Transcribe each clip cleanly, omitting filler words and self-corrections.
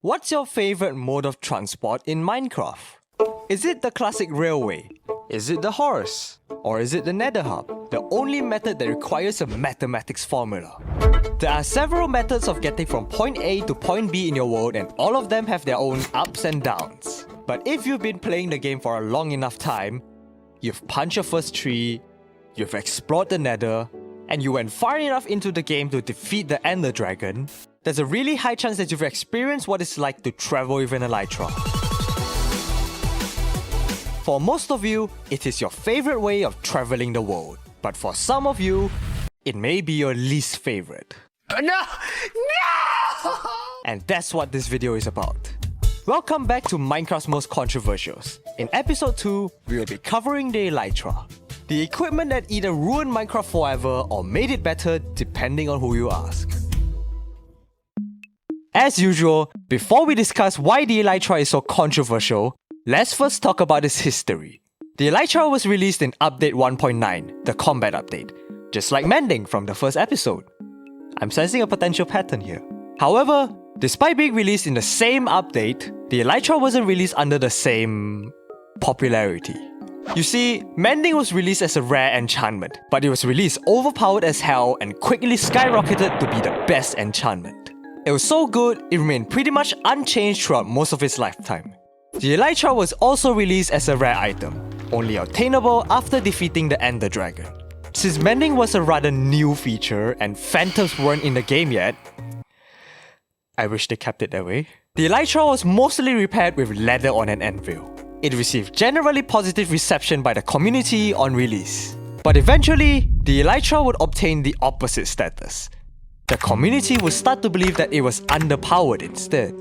What's your favorite mode of transport in Minecraft? Is it the classic railway? Is it the horse? Or is it the Nether hub, the only method that requires a mathematics formula? There are several methods of getting from point A to point B in your world, and all of them have their own ups and downs. But if you've been playing the game for a long enough time, you've punched your first tree, you've explored the Nether, and you went far enough into the game to defeat the Ender Dragon, there's a really high chance that you've experienced what it's like to travel with an Elytra. For most of you, it is your favorite way of traveling the world. But for some of you, it may be your least favorite. No! And that's what this video is about. Welcome back to Minecraft's Most Controversials. In episode 2, we will be covering the Elytra. The equipment that either ruined Minecraft forever or made it better depending on who you ask. As usual, before we discuss why the Elytra is so controversial, let's first talk about its history. The Elytra was released in Update 1.9, the combat update, just like Mending from the first episode. I'm sensing a potential pattern here. However, despite being released in the same update, the Elytra wasn't released under the same popularity. You see, Mending was released as a rare enchantment, but it was released overpowered as hell and quickly skyrocketed to be the best enchantment. It was so good, it remained pretty much unchanged throughout most of its lifetime. The Elytra was also released as a rare item, only obtainable after defeating the Ender Dragon. Since Mending was a rather new feature and phantoms weren't in the game yet, I wish they kept it that way. The Elytra was mostly repaired with leather on an anvil. It received generally positive reception by the community on release. But eventually, the Elytra would obtain the opposite status. The community would start to believe that it was underpowered instead.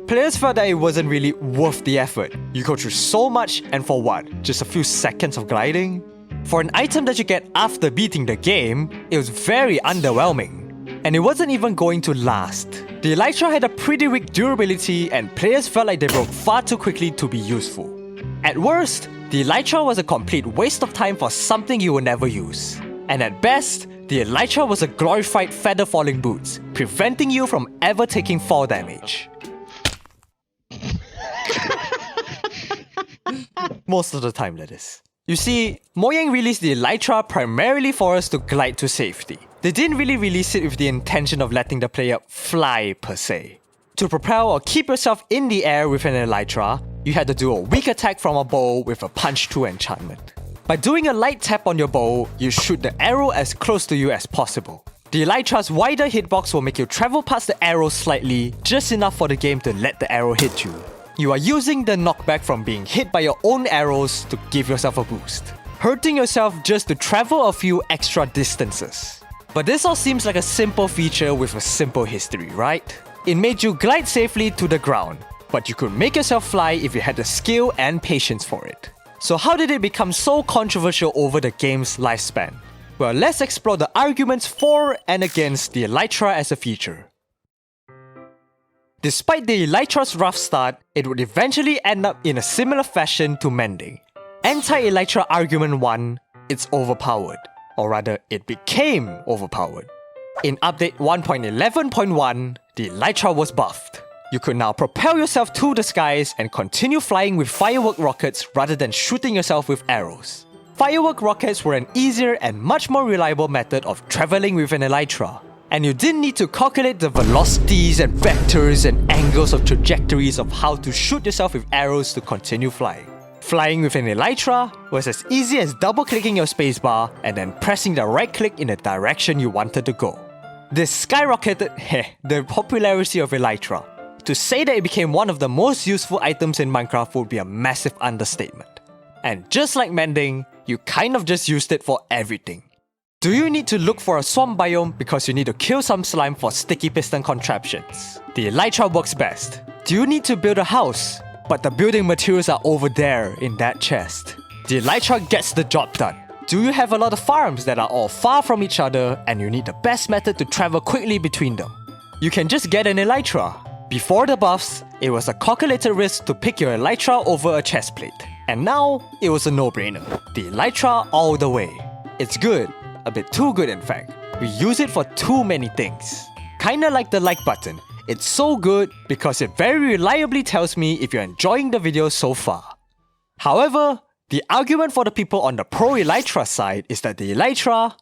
Players felt that it wasn't really worth the effort. You go through so much, and for what? Just a few seconds of gliding? For an item that you get after beating the game, it was very underwhelming. And it wasn't even going to last. The Elytra had a pretty weak durability, and players felt like they broke far too quickly to be useful. At worst, the Elytra was a complete waste of time for something you will never use. And at best, the Elytra was a glorified feather falling boots, preventing you from ever taking fall damage. Most of the time, that is. You see, Mojang released the Elytra primarily for us to glide to safety. They didn't really release it with the intention of letting the player fly per se. To propel or keep yourself in the air with an Elytra, you had to do a weak attack from a bow with a punch through enchantment. By doing a light tap on your bow, you shoot the arrow as close to you as possible. The Elytra's wider hitbox will make you travel past the arrow slightly, just enough for the game to let the arrow hit you. You are using the knockback from being hit by your own arrows to give yourself a boost, hurting yourself just to travel a few extra distances. But this all seems like a simple feature with a simple history, right? It made you glide safely to the ground, but you could make yourself fly if you had the skill and patience for it. So how did it become so controversial over the game's lifespan? Well, let's explore the arguments for and against the Elytra as a feature. Despite the Elytra's rough start, it would eventually end up in a similar fashion to Mending. Anti-Elytra argument 1, it's overpowered. Or rather, it became overpowered. In update 1.11.1, the Elytra was buffed. You could now propel yourself to the skies and continue flying with firework rockets rather than shooting yourself with arrows. Firework rockets were an easier and much more reliable method of traveling with an Elytra. And you didn't need to calculate the velocities and vectors and angles of trajectories of how to shoot yourself with arrows to continue flying. Flying with an Elytra was as easy as double-clicking your spacebar and then pressing the right click in the direction you wanted to go. This skyrocketed the popularity of Elytra. To say that it became one of the most useful items in Minecraft would be a massive understatement. And just like Mending, you kind of just used it for everything. Do you need to look for a swamp biome because you need to kill some slime for sticky piston contraptions? The Elytra works best. Do you need to build a house? But the building materials are over there in that chest. The Elytra gets the job done. Do you have a lot of farms that are all far from each other and you need the best method to travel quickly between them? You can just get an Elytra. Before the buffs, it was a calculated risk to pick your Elytra over a chest plate. And now, it was a no-brainer. The Elytra all the way. It's good, a bit too good in fact. We use it for too many things. Kinda like the like button. It's so good because it very reliably tells me if you're enjoying the video so far. However, the argument for the people on the pro Elytra side is that the Elytra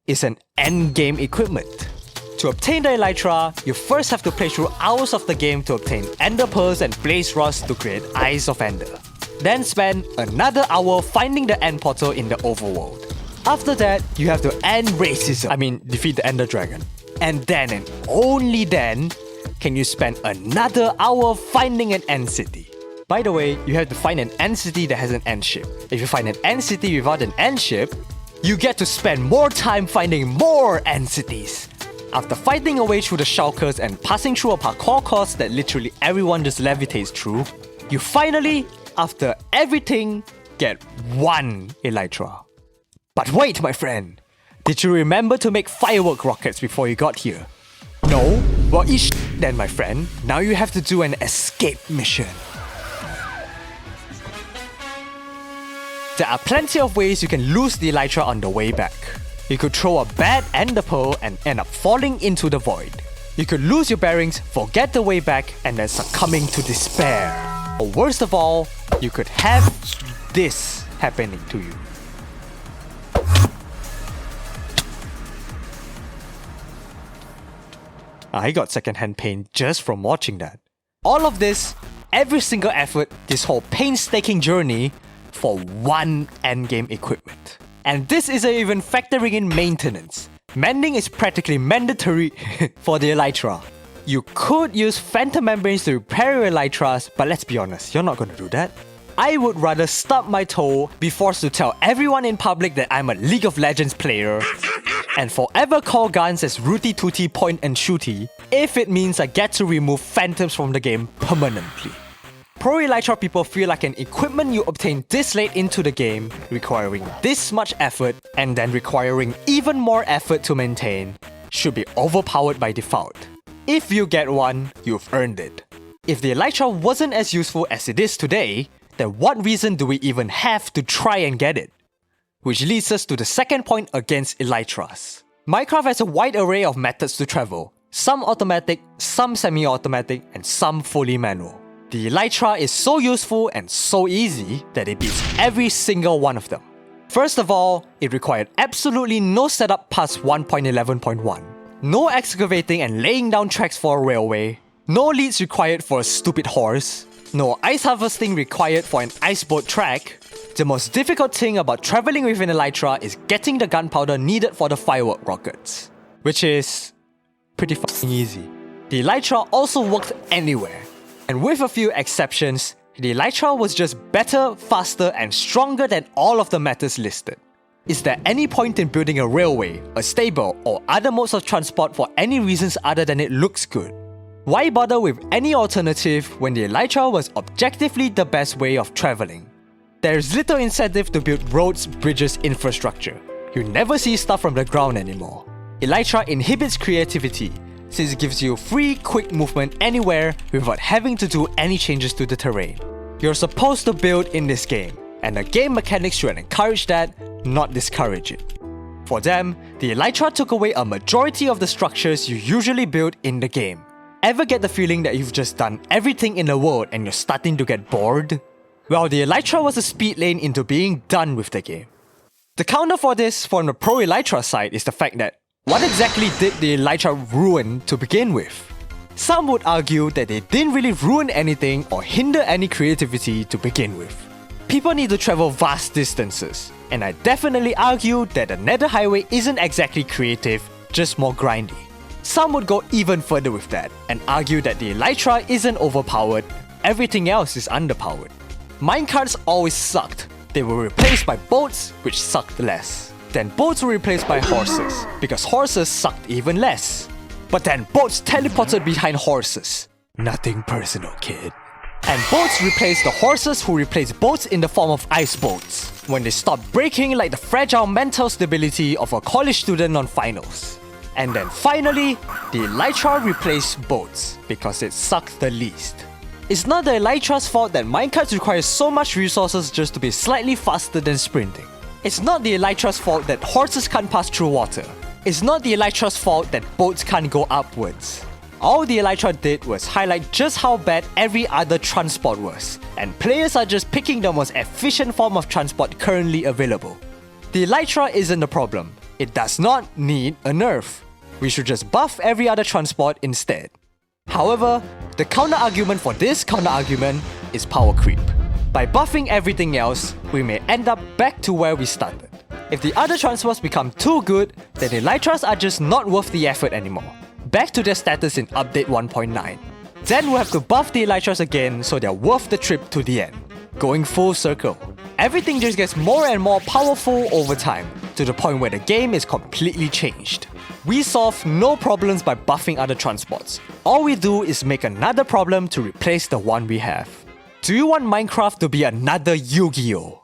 is an endgame equipment. To obtain the Elytra, you first have to play through hours of the game to obtain Ender Pearls and Blaze Rods to create Eyes of Ender. Then spend another hour finding the end portal in the overworld. After that, you have to end racism, defeat the Ender Dragon. And then and only then, can you spend another hour finding an end city. By the way, you have to find an end city that has an end ship. If you find an end city without an end ship, you get to spend more time finding more end cities. After fighting away through the shulkers and passing through a parkour course that literally everyone just levitates through, you finally, after everything, get one Elytra. But wait, my friend! Did you remember to make firework rockets before you got here? No? Well, then, my friend. Now you have to do an escape mission. There are plenty of ways you can lose the Elytra on the way back. You could throw a bad Ender Pearl and end up falling into the void. You could lose your bearings, forget the way back, and then succumbing to despair. Or worst of all, you could have this happening to you. I got secondhand pain just from watching that. All of this, every single effort, this whole painstaking journey for one endgame equipment. And this isn't even factoring in maintenance. Mending is practically mandatory for the Elytra. You could use phantom membranes to repair your Elytras, but let's be honest, you're not gonna do that. I would rather stub my toe, be forced to tell everyone in public that I'm a League of Legends player, and forever call guns as Rooty Tooty Point and Shooty if it means I get to remove phantoms from the game permanently. Pro Elytra people feel like an equipment you obtain this late into the game, requiring this much effort, and then requiring even more effort to maintain, should be overpowered by default. If you get one, you've earned it. If the Elytra wasn't as useful as it is today, then what reason do we even have to try and get it? Which leads us to the second point against Elytras. Minecraft has a wide array of methods to travel, some automatic, some semi-automatic, and some fully manual. The Elytra is so useful and so easy that it beats every single one of them. First of all, it required absolutely no setup past 1.11.1. No excavating and laying down tracks for a railway, no leads required for a stupid horse, no ice harvesting required for an ice boat track. The most difficult thing about traveling with an Elytra is getting the gunpowder needed for the firework rockets, which is pretty fucking easy. The Elytra also worked anywhere, and with a few exceptions, the Elytra was just better, faster, and stronger than all of the methods listed. Is there any point in building a railway, a stable, or other modes of transport for any reasons other than it looks good? Why bother with any alternative when the Elytra was objectively the best way of traveling? There is little incentive to build roads, bridges, infrastructure. You never see stuff from the ground anymore. Elytra inhibits creativity, since it gives you free, quick movement anywhere without having to do any changes to the terrain. You're supposed to build in this game, and the game mechanics should encourage that, not discourage it. For them, the Elytra took away a majority of the structures you usually build in the game. Ever get the feeling that you've just done everything in the world and you're starting to get bored? Well, the Elytra was a speed lane into being done with the game. The counter for this from the pro Elytra side is the fact that what exactly did the Elytra ruin to begin with? Some would argue that they didn't really ruin anything or hinder any creativity to begin with. People need to travel vast distances, and I definitely argue that the Nether highway isn't exactly creative, just more grindy. Some would go even further with that and argue that the Elytra isn't overpowered, everything else is underpowered. Minecarts always sucked. They were replaced by boats, which sucked less. Then boats were replaced by horses, because horses sucked even less. But then boats teleported behind horses. Nothing personal, kid. And boats replaced the horses who replaced boats in the form of ice boats, when they stopped breaking like the fragile mental stability of a college student on finals. And then finally, the Elytra replaced boats, because it sucked the least. It's not the Elytra's fault that minecarts require so much resources just to be slightly faster than sprinting. It's not the Elytra's fault that horses can't pass through water. It's not the Elytra's fault that boats can't go upwards. All the Elytra did was highlight just how bad every other transport was, and players are just picking the most efficient form of transport currently available. The Elytra isn't the problem. It does not need a nerf. We should just buff every other transport instead. However, the counter-argument for this counter-argument is power creep. By buffing everything else, we may end up back to where we started. If the other transports become too good, then the Elytras are just not worth the effort anymore. Back to their status in update 1.9. Then we'll have to buff the Elytras again so they're worth the trip to the end. Going full circle. Everything just gets more and more powerful over time, to the point where the game is completely changed. We solve no problems by buffing other transports. All we do is make another problem to replace the one we have. Do you want Minecraft to be another Yu-Gi-Oh?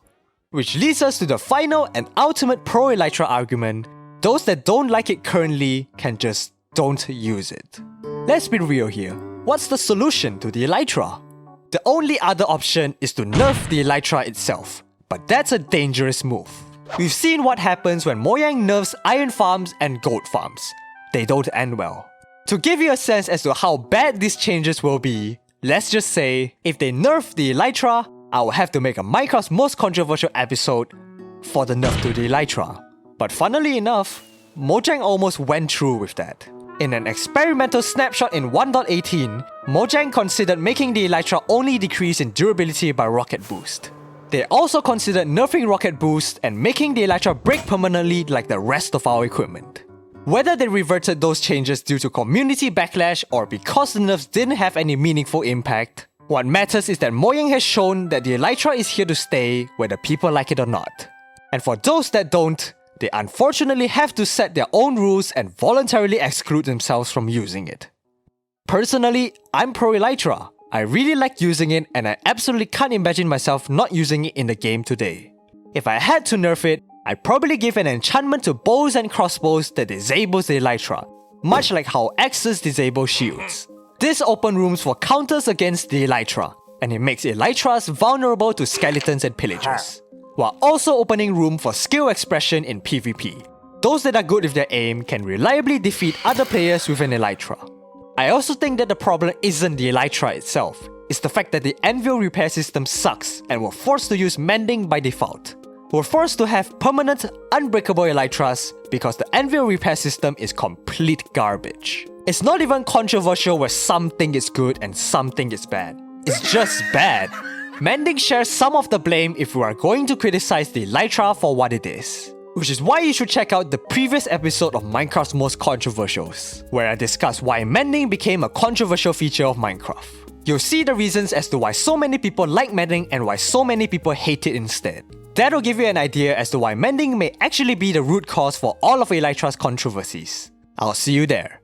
Which leads us to the final and ultimate pro-Elytra argument. Those that don't like it currently can just don't use it. Let's be real here. What's the solution to the Elytra? The only other option is to nerf the Elytra itself, but that's a dangerous move. We've seen what happens when Mojang nerfs iron farms and gold farms. They don't end well. To give you a sense as to how bad these changes will be, let's just say, if they nerf the Elytra, I will have to make a Minecraft's most controversial episode for the nerf to the Elytra. But funnily enough, Mojang almost went through with that. In an experimental snapshot in 1.18, Mojang considered making the Elytra only decrease in durability by rocket boost. They also considered nerfing rocket boost and making the Elytra break permanently like the rest of our equipment. Whether they reverted those changes due to community backlash or because the nerfs didn't have any meaningful impact, what matters is that Mojang has shown that the Elytra is here to stay whether people like it or not. And for those that don't, they unfortunately have to set their own rules and voluntarily exclude themselves from using it. Personally, I'm pro-Elytra. I really like using it and I absolutely can't imagine myself not using it in the game today. If I had to nerf it, I'd probably give an enchantment to bows and crossbows that disables the Elytra, much like how axes disable shields. This opens rooms for counters against the Elytra, and it makes Elytras vulnerable to skeletons and pillagers, while also opening room for skill expression in PvP. Those that are good with their aim can reliably defeat other players with an Elytra. I also think that the problem isn't the Elytra itself, it's the fact that the anvil repair system sucks and we're forced to use mending by default. We're forced to have permanent, unbreakable Elytras because the anvil repair system is complete garbage. It's not even controversial where something is good and something is bad. It's just bad. Mending shares some of the blame if we are going to criticize the Elytra for what it is. Which is why you should check out the previous episode of Minecraft's Most Controversials, where I discuss why mending became a controversial feature of Minecraft. You'll see the reasons as to why so many people like mending and why so many people hate it instead. That'll give you an idea as to why mending may actually be the root cause for all of Elytra's controversies. I'll see you there.